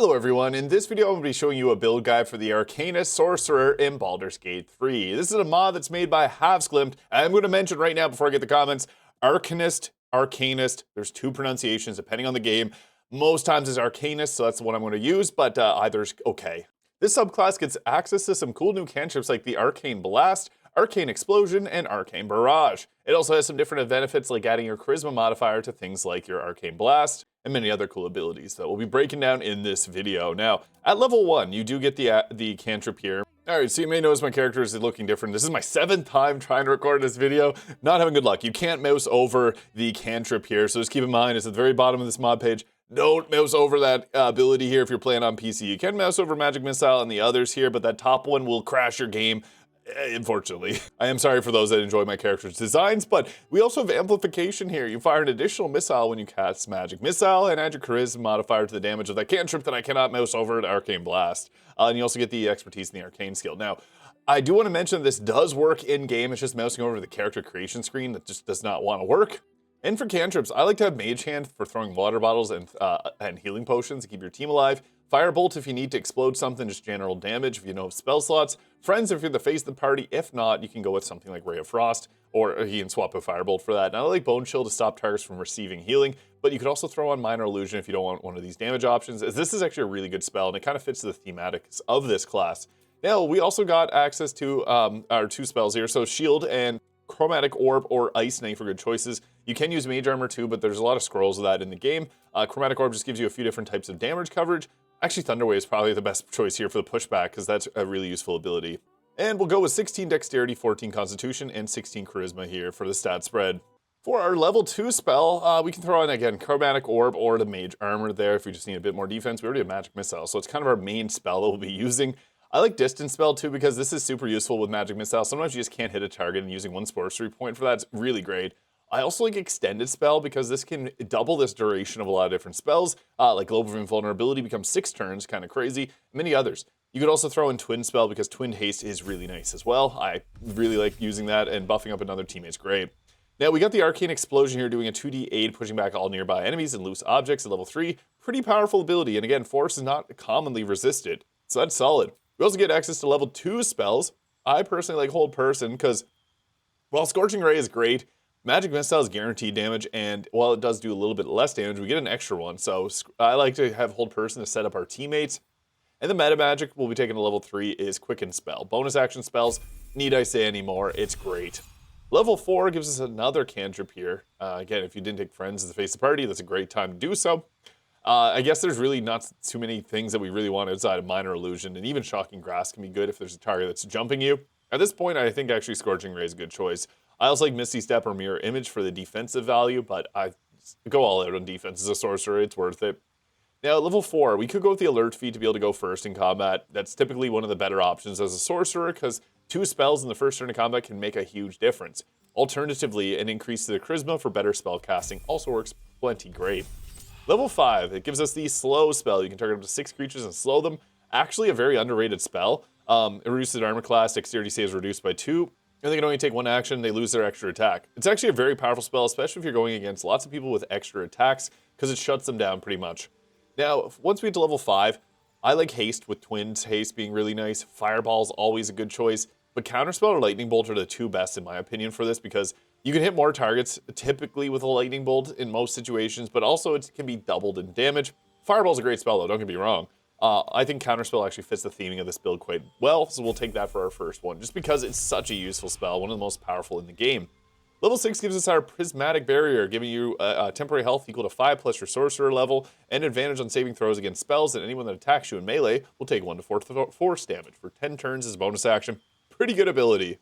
Hello everyone, in this video I'm going to be showing you a build guide for the Arcanist Sorcerer in Baldur's Gate 3. This is a mod that's made by Havsglimt, and I'm going to mention right now before I get the comments, Arcanist, there's two pronunciations depending on the game. Most times it's Arcanist, so that's the one I'm going to use, but either's okay. This subclass gets access to some cool new cantrips like the Arcane Blast, Arcane Explosion, and Arcane Barrage. It also has some different benefits like adding your Charisma modifier to things like your Arcane Blast, and many other cool abilities that we'll be breaking down in this video. Now, at level 1, you do get the cantrip here. Alright, so you may notice my character is looking different. This is my 7th time trying to record this video. Not having good luck. You can't mouse over the cantrip here, so just keep in mind, it's at the very bottom of this mod page. Don't mouse over that ability here if you're playing on PC. You can mouse over Magic Missile and the others here, but that top one will crash your game. Unfortunately. I am sorry for those that enjoy my character's designs, but we also have amplification here. You fire an additional missile when you cast Magic Missile and add your Charisma modifier to the damage of that cantrip that I cannot mouse over at Arcane Blast. And you also get the expertise in the Arcane skill. Now, I do want to mention this does work in-game. It's just mousing over the character creation screen that just does not want to work. And for cantrips, I like to have Mage Hand for throwing water bottles and healing potions to keep your team alive. Firebolt if you need to explode something, just general damage if you know spell slots. Friends if you're the face of the party. If not, you can go with something like Ray of Frost, or you can swap a Firebolt for that. And I like Bone Chill to stop targets from receiving healing, but you could also throw on Minor Illusion if you don't want one of these damage options, as this is actually a really good spell, and it kind of fits the thematics of this class. Now, we also got access to our two spells here, so Shield and Chromatic Orb or Ice Knife for good choices. You can use Mage Armor too, but there's a lot of scrolls of that in the game. Chromatic Orb just gives you a few different types of damage coverage. Actually, Thunderwave is probably the best choice here for the pushback, because that's a really useful ability. And we'll go with 16 Dexterity, 14 Constitution, and 16 Charisma here for the stat spread. For our level 2 spell, we can throw in, again, Chromatic Orb or the Mage Armor there if we just need a bit more defense. We already have Magic Missile, so it's kind of our main spell that we'll be using. I like Distance Spell too, because this is super useful with Magic Missile. Sometimes you just can't hit a target, and using one sorcery point for that's really great. I also like Extended Spell because this can double this duration of a lot of different spells, like Global Invulnerability becomes 6 turns, kind of crazy, many others. You could also throw in Twin Spell because Twinned Haste is really nice as well. I really like using that, and buffing up another teammate's great. Now we got the Arcane Explosion here doing a 2d8, pushing back all nearby enemies and loose objects at level 3. Pretty powerful ability, and again, Force is not commonly resisted, so that's solid. We also get access to level 2 spells. I personally like Hold Person because while Scorching Ray is great, Magic Missile is guaranteed damage, and while it does do a little bit less damage, we get an extra one. So I like to have Hold Person to set up our teammates. And the meta magic we'll be taking to level 3 is Quicken Spell. Bonus action spells, need I say anymore, it's great. Level 4 gives us another cantrip here. Again, if you didn't take Friends as the face of the party, that's a great time to do so. I guess there's really not too many things that we really want outside of Minor Illusion, and even Shocking Grasp can be good if there's a target that's jumping you. At this point, I think actually Scorching Ray is a good choice. I also like Misty Step or Mirror Image for the defensive value, but I go all out on defense as a sorcerer, it's worth it. Now, at level 4, we could go with the Alert feat to be able to go first in combat. That's typically one of the better options as a sorcerer, because 2 spells in the first turn of combat can make a huge difference. Alternatively, an increase to the Charisma for better spell casting also works plenty great. Level 5, it gives us the Slow spell. You can target up to 6 creatures and slow them. Actually, a very underrated spell. It reduces armor class, dexterity saves reduced by 2. And they can only take 1 action, they lose their extra attack. It's actually a very powerful spell, especially if you're going against lots of people with extra attacks, because it shuts them down pretty much. Now, once we get to level 5, I like Haste, with Twins Haste being really nice. Fireball's always a good choice, but Counterspell or Lightning Bolt are the 2 best in my opinion for this, because you can hit more targets typically with a Lightning Bolt in most situations, but also it can be doubled in damage. Fireball's a great spell though, don't get me wrong. I think Counterspell actually fits the theming of this build quite well, so we'll take that for our first one, just because it's such a useful spell, one of the most powerful in the game. Level 6 gives us our Prismatic Barrier, giving you a temporary health equal to 5 plus your sorcerer level, and advantage on saving throws against spells, and anyone that attacks you in melee will take 1 to 4 force damage for 10 turns as a bonus action. Pretty good ability.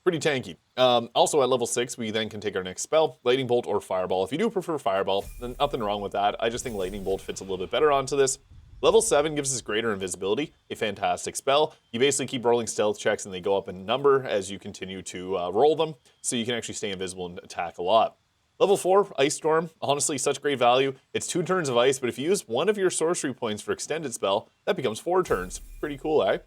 Pretty tanky. Also at level 6, we then can take our next spell, Lightning Bolt or Fireball. If you do prefer Fireball, then nothing wrong with that. I just think Lightning Bolt fits a little bit better onto this. Level 7 gives us Greater Invisibility, a fantastic spell. You basically keep rolling stealth checks and they go up in number as you continue to roll them, so you can actually stay invisible and attack a lot. Level 4, Ice Storm, honestly such great value. It's 2 turns of ice, but if you use one of your sorcery points for extended spell, that becomes 4 turns. Pretty cool, eh?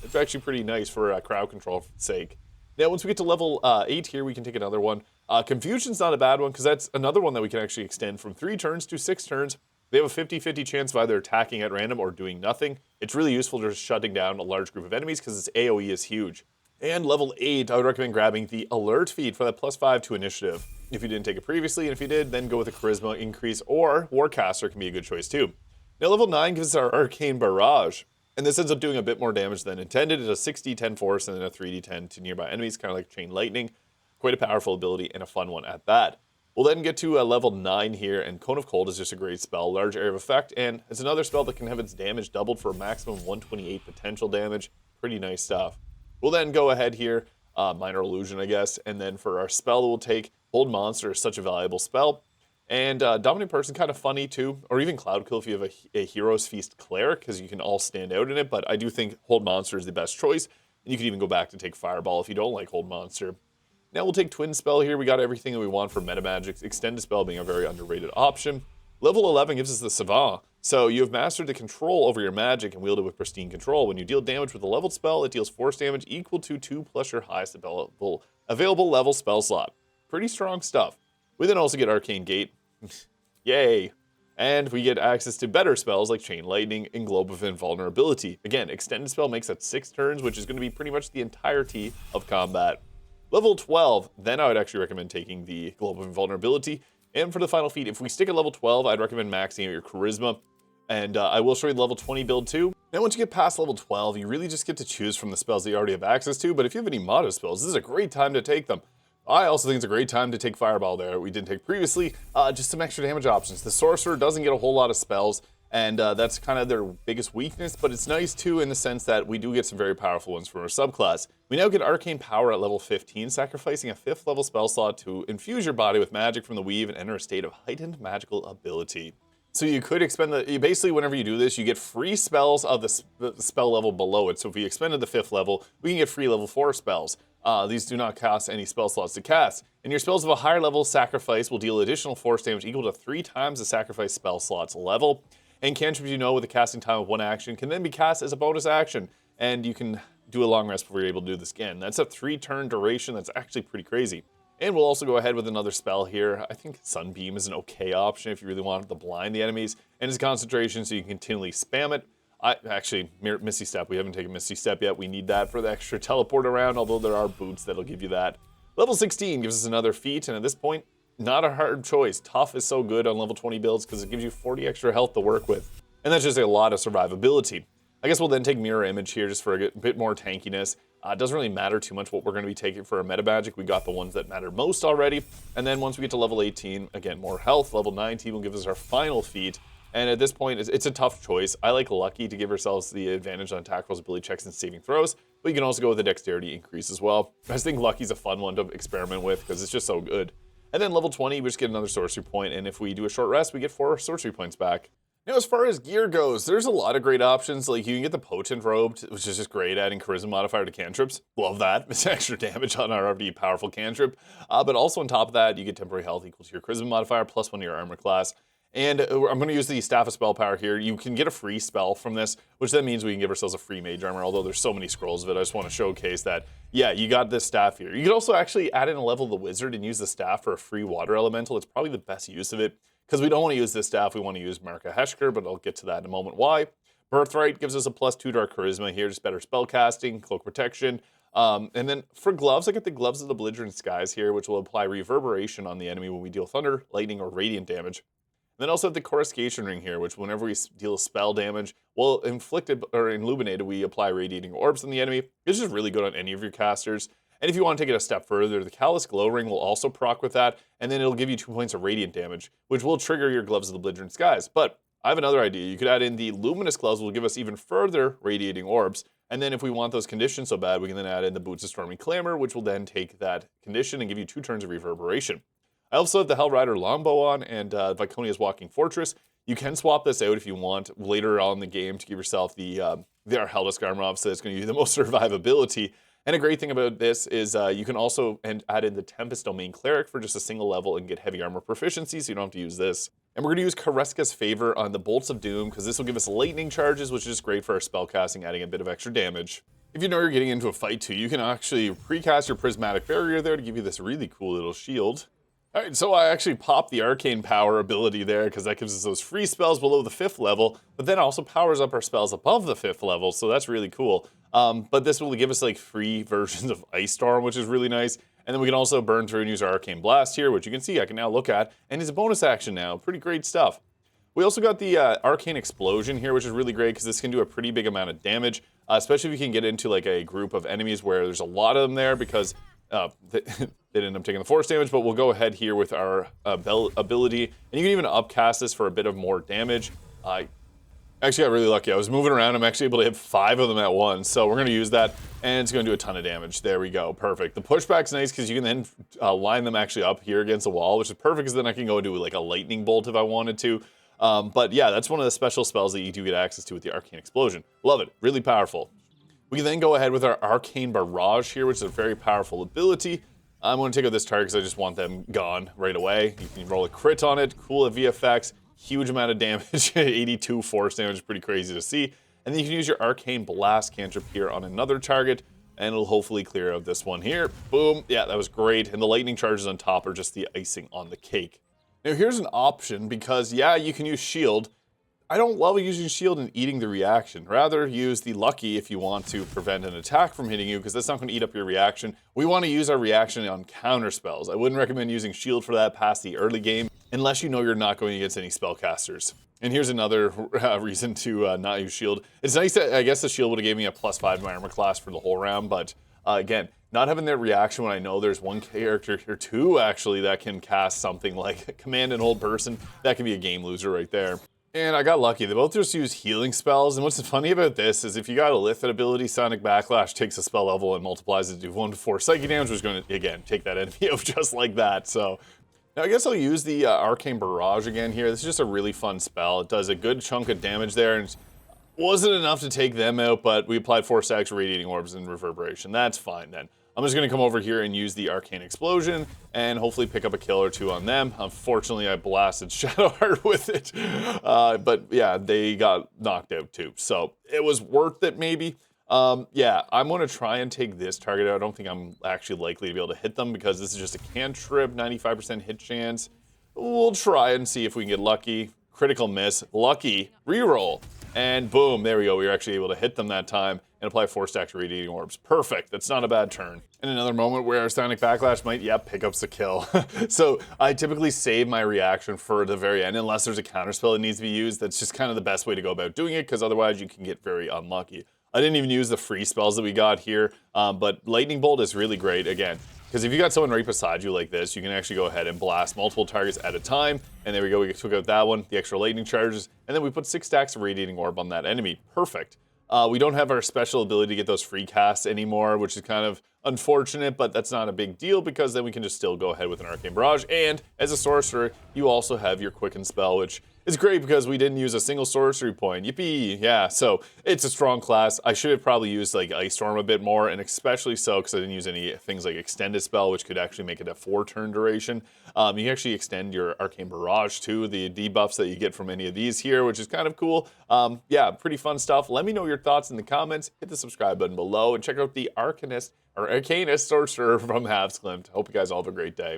It's actually pretty nice for crowd control sake. Now, once we get to level 8 here, we can take another one. Confusion's not a bad one, because that's another one that we can actually extend from 3 turns to 6 turns. They have a 50-50 chance of either attacking at random or doing nothing. It's really useful just shutting down a large group of enemies because its AoE is huge. And level 8, I would recommend grabbing the Alert feat for that +5 to initiative. If you didn't take it previously, and if you did, then go with a Charisma increase, or Warcaster can be a good choice too. Now level 9 gives us our Arcane Barrage, and this ends up doing a bit more damage than intended. It's a 6d10 force and then a 3d10 to nearby enemies, kind of like Chain Lightning. Quite a powerful ability and a fun one at that. We'll then get to level 9 here, and Cone of Cold is just a great spell, large area of effect, and it's another spell that can have its damage doubled for a maximum 128 potential damage. Pretty nice stuff. We'll then go ahead here, Minor Illusion, I guess, and then for our spell, we'll take Hold Monster is such a valuable spell, and Dominant Person kind of funny too, or even Cloud Kill if you have a Hero's Feast Cleric, because you can all stand out in it, but I do think Hold Monster is the best choice, and you can even go back to take Fireball if you don't like Hold Monster. Now we'll take Twin Spell here. We got everything that we want for meta magic, Extended Spell being a very underrated option. Level 11 gives us the Savant. So you have mastered the control over your magic and wield it with pristine control. When you deal damage with a leveled spell, it deals force damage equal to 2 plus your highest available level spell slot. Pretty strong stuff. We then also get Arcane Gate. Yay. And we get access to better spells like Chain Lightning and Globe of Invulnerability. Again, Extended Spell makes that 6 turns, which is going to be pretty much the entirety of combat. Level 12, then I would actually recommend taking the Globe of Invulnerability. And for the final feat, if we stick at level 12, I'd recommend maxing out your Charisma. And I will show you the level 20 build too. Now once you get past level 12, you really just get to choose from the spells that you already have access to. But if you have any modded spells, this is a great time to take them. I also think it's a great time to take Fireball there. We didn't take previously, just some extra damage options. The Sorcerer doesn't get a whole lot of spells, and that's kind of their biggest weakness, but it's nice too in the sense that we do get some very powerful ones from our subclass. We now get Arcane Power at level 15, sacrificing a 5th level spell slot to infuse your body with magic from the Weave and enter a state of heightened magical ability. So you could expend basically whenever you do this, you get free spells of the spell level below it. So if we expended the 5th level, we can get free level 4 spells. These do not cost any spell slots to cast. And your spells of a higher level sacrifice will deal additional force damage equal to 3 times the sacrifice spell slot's level. And cantrips, you know, with a casting time of 1 action can then be cast as a bonus action. And you can do a long rest before you're able to do this again. That's a 3-turn duration. That's actually pretty crazy. And we'll also go ahead with another spell here. I think Sunbeam is an okay option if you really want to blind the enemies. And it's concentration, so you can continually spam it. Actually, Misty Step. We haven't taken Misty Step yet. We need that for the extra teleport around, although there are boots that'll give you that. Level 16 gives us another feat, and at this point, not a hard choice. Tough is so good on level 20 builds because it gives you 40 extra health to work with. And that's just a lot of survivability. I guess we'll then take Mirror Image here just for a bit more tankiness. It doesn't really matter too much what we're going to be taking for our meta magic. We got the ones that matter most already. And then once we get to level 18, again, more health. Level 19 will give us our final feat. And at this point, it's a tough choice. I like Lucky to give ourselves the advantage on attack rolls, ability checks, and saving throws. But you can also go with a dexterity increase as well. I just think Lucky's a fun one to experiment with because it's just so good. And then level 20, we just get another sorcery point. And if we do a short rest, we get 4 sorcery points back. Now, as far as gear goes, there's a lot of great options. Like, you can get the Potent Robe, which is just great, adding Charisma modifier to cantrips. Love that. It's extra damage on our already powerful cantrip. But also on top of that, you get temporary health equal to your Charisma modifier, plus 1 to your armor class. And I'm going to use the Staff of Spell Power here. You can get a free spell from this, which then means we can give ourselves a free mage armor, although there's so many scrolls of it. I just want to showcase that, yeah, you got this staff here. You could also actually add in a level of the wizard and use the staff for a free water elemental. It's probably the best use of it. Because we don't want to use this staff, we want to use Marka Heshker, but I'll get to that in a moment why. Birthright gives us a +2 to our charisma here, just better spell casting, cloak protection. And then for gloves, I get the Gloves of the Belligerent Skies here, which will apply reverberation on the enemy when we deal thunder, lightning, or radiant damage. And then also have the Coruscation Ring here, which whenever we deal spell damage, well, inflicted or illuminated, we apply radiating orbs on the enemy. It's just really good on any of your casters. And if you want to take it a step further, the Callous Glow Ring will also proc with that, and then it'll give you 2 points of radiant damage, which will trigger your Gloves of the Belligerent Skies. But I have another idea. You could add in the Luminous Gloves, will give us even further radiating orbs, and then if we want those conditions so bad, we can then add in the Boots of Stormy Clamor, which will then take that condition and give you 2 turns of reverberation. I also have the Hellrider Longbow on and Viconia's Walking Fortress. You can swap this out if you want later on in the game to give yourself the Heldisk armor, obviously that's going to give you the most survivability. And a great thing about this is you can also add in the Tempest Domain Cleric for just a single level and get heavy armor proficiency, so you don't have to use this. And we're going to use Kareska's Favor on the Bolts of Doom, because this will give us lightning charges, which is just great for our spellcasting, adding a bit of extra damage. If you know you're getting into a fight too, you can actually precast your Prismatic Barrier there to give you this really cool little shield. All right, so I actually popped the Arcane Power ability there because that gives us those free spells below the 5th level, but then also powers up our spells above the 5th level, so that's really cool. But this will give us like free versions of Ice Storm, which is really nice. And then we can also burn through and use our Arcane Blast here, which you can see I can now look at, and it's a bonus action now. Pretty great stuff. We also got the Arcane Explosion here, which is really great because this can do a pretty big amount of damage, especially if you can get into like a group of enemies where there's a lot of them there, because they end up taking the force damage. But we'll go ahead here with our ability, and you can even upcast this for a bit of more damage. I actually got really lucky. I was moving around. I'm actually able to hit 5 of them at once, so we're going to use that, and it's going to do a ton of damage. There we go. Perfect. The pushback's nice because you can then line them actually up here against the wall, which is perfect because then I can go do like a lightning bolt if I wanted to. But yeah, that's one of the special spells that you do get access to with the Arcane Explosion. Love it. Really powerful. We can then go ahead with our Arcane Barrage here, which is a very powerful ability. I'm going to take out this target because I just want them gone right away. You can roll a crit on it, cool VFX, huge amount of damage, 82 force damage, pretty crazy to see. And then you can use your Arcane Blast cantrip here on another target, and it'll hopefully clear out this one here. Boom. Yeah, that was great. And the lightning charges on top are just the icing on the cake. Now here's an option because, yeah, you can use shield. I don't love using shield and eating the reaction. Rather use the lucky if you want to prevent an attack from hitting you, because that's not going to eat up your reaction. We want to use our reaction on counter spells. I wouldn't recommend using shield for that past the early game, unless you know you're not going against any spellcasters. And here's another reason to not use shield. It's nice that I guess the shield would have gave me a +5 to my armor class for the whole round, but again, not having that reaction when I know there's one character here, two actually, that can cast something like Command and Hold Person, that can be a game loser right there. And I got lucky. They both just use healing spells. And what's funny about this is if you got a Lithid ability, Sonic Backlash takes a spell level and multiplies it to 1 to 4 psychic damage, which is going to, again, take that enemy out just like that. So now I guess I'll use the Arcane Barrage again here. This is just a really fun spell. It does a good chunk of damage there. And it wasn't enough to take them out, but we applied 4 stacks of Radiating Orbs and Reverberation. That's fine then. I'm just going to come over here and use the Arcane Explosion and hopefully pick up a kill or 2 on them. Unfortunately, I blasted Shadowheart with it. But yeah, they got knocked out too. So it was worth it maybe. Yeah, I'm going to try and take this target out. I don't think I'm actually likely to be able to hit them because this is just a cantrip, 95% hit chance. We'll try and see if we can get lucky. Critical miss, lucky, reroll. And boom, there we go. We were actually able to hit them that time and apply 4 stacks of Radiating Orbs. Perfect. That's not a bad turn. And another moment where our Sonic Backlash might, pick up the kill. So I typically save my reaction for the very end unless there's a counterspell that needs to be used. That's just kind of the best way to go about doing it because otherwise you can get very unlucky. I didn't even use the free spells that we got here, but Lightning Bolt is really great again. Because if you got someone right beside you like this, you can actually go ahead and blast multiple targets at a time. And there we go, we took out that one, the extra lightning charges, and then we put 6 stacks of Radiating Orb on that enemy. Perfect. We don't have our special ability to get those free casts anymore, which is kind of unfortunate, but that's not a big deal because then we can just still go ahead with an Arcane Barrage. And as a sorcerer, you also have your Quicken spell, which is great because we didn't use a single sorcery point. Yippee! Yeah, so it's a strong class. I should have probably used like Ice Storm a bit more, and especially so because I didn't use any things like Extended Spell, which could actually make it a 4-turn duration. You can actually extend your Arcane Barrage too, the debuffs that you get from any of these here, which is kind of cool. Yeah, pretty fun stuff. Let me know your thoughts in the comments. Hit the subscribe button below and check out the Arcanist Sorcerer from Havsglimt. Hope you guys all have a great day.